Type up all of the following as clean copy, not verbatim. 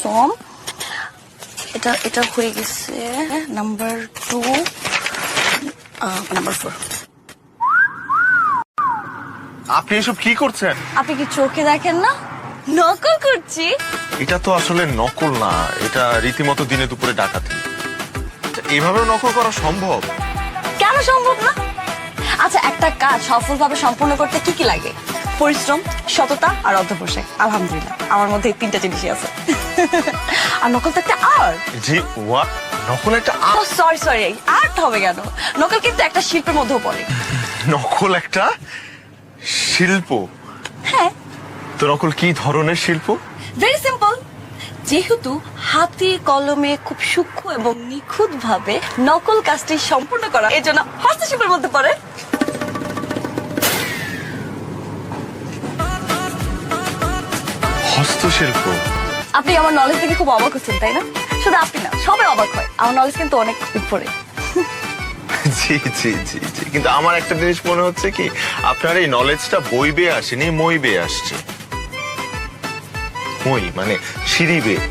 সম, এটা এটা হয়ে গেছে নাম্বার 2, নাম্বার 4। আপনি এসব কি করছেন? আপনি কি চোখে দেখেন না? নকল করছি। এটা তো আসলে নকল না, এটা রীতিমতো দিনে দুপুরে ডাকাতি। এভাবেও নকল করা সম্ভব? কেন সম্ভব না? আচ্ছা, একটা কাজ সফলভাবে সম্পূর্ণ করতে কি কি লাগে? পরিশ্রম, সততা আর অধ্যবসায়। আলহামদুলিল্লাহ আমার মধ্যে এই 3টা জিনিসই আছে। আর নকল তো একটা আর্ট। G, what? নকল একটা আর্ট? সরি সরি, আর্ট হবে কেন? নকল কিন্তু একটা শিল্পের মধ্যেও পড়ে। নকল একটা শিল্প? হ্যাঁ। তো নকল কি ধরনের শিল্প? Very simple. যেহেতু হাতে কলমে খুব সূক্ষ্ম এবং নিখুঁত ভাবে নকল কাজটি সম্পূর্ণ করা, এর জন্য হস্তশিল্পের মধ্যে পড়ে। হস্তশিল্প? আপনি আমার নলেজ থেকে খুব অবাক হচ্ছেন, তাই না? শুধু আপনি না, সবাই অবাক হয়। আমার নলেজ কিন্তু অনেক উপরে। জি জি জি জি, কিন্তু আমার একটা জিনিস মনে হচ্ছে কি, আপনার এই নলেজটা বই বেয়ে আসেনি, মই বেয়ে আসছে। মই মানে সিঁড়ি বেয়ে।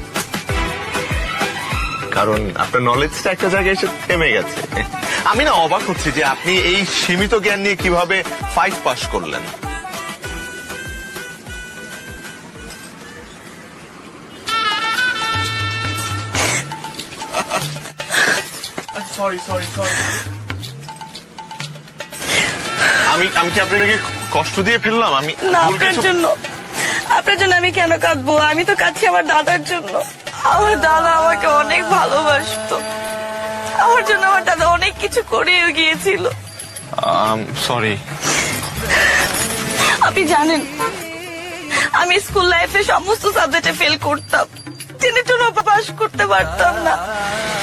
কারণ আপনার নলেজটা একটা জায়গায় এসে থেমে গেছে। আমি না অবাক হচ্ছি যে আপনি এই সীমিত জ্ঞান নিয়ে কিভাবে 5 পাস করলেন। Sorry sorry sorry. আমি কি আপনাকে কষ্ট দিয়ে ফেললাম? আমি না, আপনার জন্য আমি কেন কাঁদবো? আমি তো কাঁদছি আমার দাদার জন্য। আমার দাদা আমাকে অনেক ভালোবাসতো। আমার জন্য আমার দাদা অনেক কিছু করেও গিয়েছিল। সরি। আপনি জানেন, আমি স্কুল লাইফে সমস্ত সাবজেক্টে ফেল করতাম, তিনি জন্য পাস করতে পারতাম না।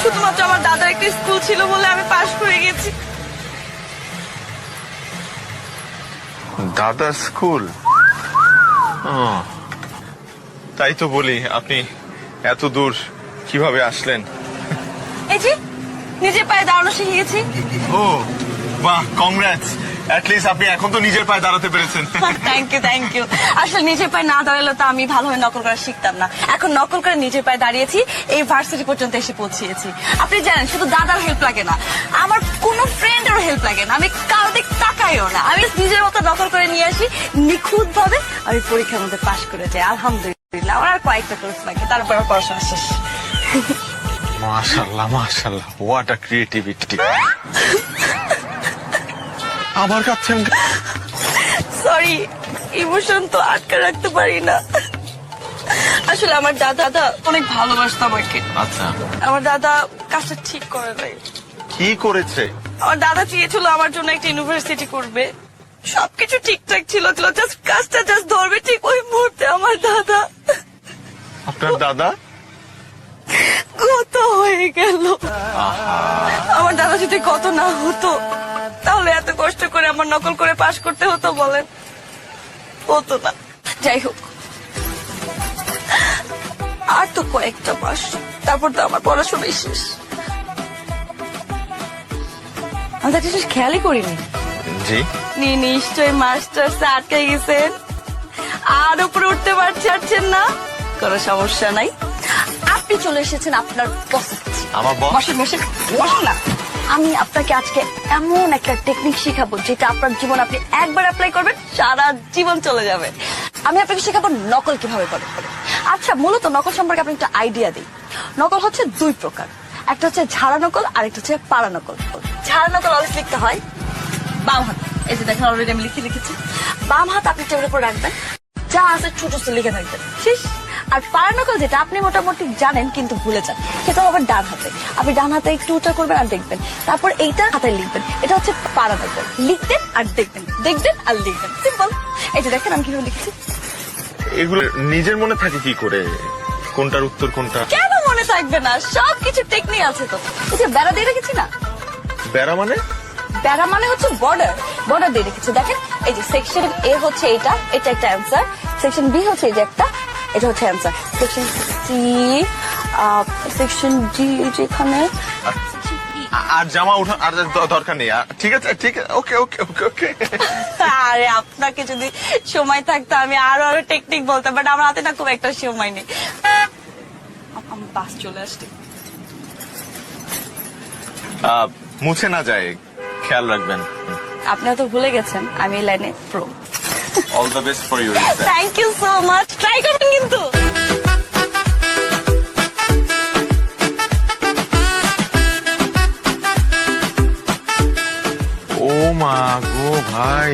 শুধুমাত্র আমার দাদার একটা স্কুল ছিল বলে আমি পাস করে গেছি। দাদা স্কুল? তাই তো বলি, আপনি এত দূর কিভাবে আসলেন? এই যে নিজের পায়ে দাঁড়ানো শিখে গেছি। ও বাহ, কংগ্রাটস। অ্যাটলিস্ট আপনি এখন তো নিজের পায়ে দাঁড়াতে পেরেছেন। Thank you. আসলে নিজের পায়ে না দাঁড়ালে তো আমি ভালোভাবে নকল করা শিখতাম না। এখন নকল করে নিজের পায়ে দাঁড়িয়েছি, এই ভার্সিটি পর্যন্ত এসে পৌঁছিয়েছি। আপনি জানেন, শুধু দাদার হেল্প লাগে না, আমার কোনো ফ্রেন্ডেরও হেল্প লাগে না। আমি কারো দিক তাকাইও না, আমি নিজের মতো নকল করে নিয়ে আসি, নিখুঁত ভাবে আমি পরীক্ষার মধ্যে পাশ করে যাই। আলহামদুলিল্লাহ। আমার আর কয়েকটা কোর্স লাগে, তারপর আমার পড়াশোনা শেষ। মাশাআল্লাহ মাশাআল্লাহ, হোয়াট আ ক্রিয়েটিভিটি। আবার কাঁদছেন? সরি, ইমোশন তো আটকে রাখতে পারি না। আসলে আমার দাদা অনেক ভালোবাসতো আমাকে। আচ্ছা, আমার দাদা কাজটা ঠিক করে নাই। কি করেছে? আমার দাদা চেয়েছিল আমার জন্য একটা ইউনিভার্সিটি করবে, সবকিছু ঠিকঠাক ছিল, জাস্ট কাজটা ধরবে ঠিক ওই মুহূর্তে আমার দাদা। আপনার দাদা কত হয়ে গেল। আমার দাদা যদি কত না হতো, তাহলে এত কষ্ট করে আমার নকল করে পাশ করতে হতো বলেন? হতো না। যাই হোক, আর তো কয়েকটা মাস, তারপর তো আমার পড়াশোনাই শেষ। আমি তো শেষ খেয়ালই করিনি। জি, নিশ্চয়ই মাস্টার্সে আটকে গেছেন, আর উপরে উঠতে পারছেন না। কোনো সমস্যা নাই, আপনি চলে এসেছেন আপনার বসের কাছে। আমার বস? বসেন না। আমি আপনাকে আজকে এমন একটা টেকনিক শিখাবো, যেটা আপনার জীবন আপনি একবার অ্যাপ্লাই করবেন, সারা জীবন চলে যাবে। আমি আপনাকে শেখাবো নকল কিভাবে করে। আচ্ছা, মূলত নকল সম্পর্কে আপনাকে একটা আইডিয়া দিই। নকল হচ্ছে 2 প্রকার, একটা হচ্ছে ঝাড়া নকল আর একটা হচ্ছে পাড়া নকল। ঝাড়া নকল অলওয়েজ লিখতে হয় বাম হাত। এই যে দেখেন, অলরেডি আমি লিখেছি। বাম হাত আপনি টেবিলের উপর রাখবেন, যা আছে ছোট ছোট লিখে থাকবেন, শেষ। আর পাড়া নকল যেটা আপনি মোটামুটি জানেন কিন্তু ভুলে যান, সেটা হবে ডান হাতে। আপনি ডান হাতে একটু উঁচা করবেন আর দেখবেন, তারপর এইটা হাতে লিখবেন। এটা হচ্ছে পাড়া নকল। লিখবেন আর দেখবেন, দেখবেন আর লিখবেন, সিম্পল। এই যে দেখেন আমি কিভাবে লিখেছি। এগুলো নিজের মনে থাকে কি করে? কোনটার উত্তর কোনটা? কেন মনে থাকবে না? সবকিছু টেকনিক আছে তো। এই যে বেড়া দিয়ে রেখেছি না? বেড়া মানে? বেড়া মানে হচ্ছে বর্ডার দিয়ে রেখেছি। দেখেন, এই যে সেকশন এ হচ্ছে এটা একটা অ্যান্সার, সেকশন বি হচ্ছে এই যে একটা, এটা হচ্ছে answer, section C, section D যেখানে। আর জামা উঠা আর দরকার নেই। ঠিক আছে, ঠিক আছে, ওকে ওকে ওকে ওকে। আরে আপনাকে যদি সময় থাকতো আমি আরো টেকনিক বলতাম, বাট আমার হাতে না খুব একটা সময় নেই। বাস চলে আসছে। মুছে না যায়, খেয়াল রাখবেন। আপনি তো ভুলে গেছেন আমি এই লাইনে pro. All the best for your exam. Thank you so much, try করবেন কিন্তু। ও মা গো ভাই,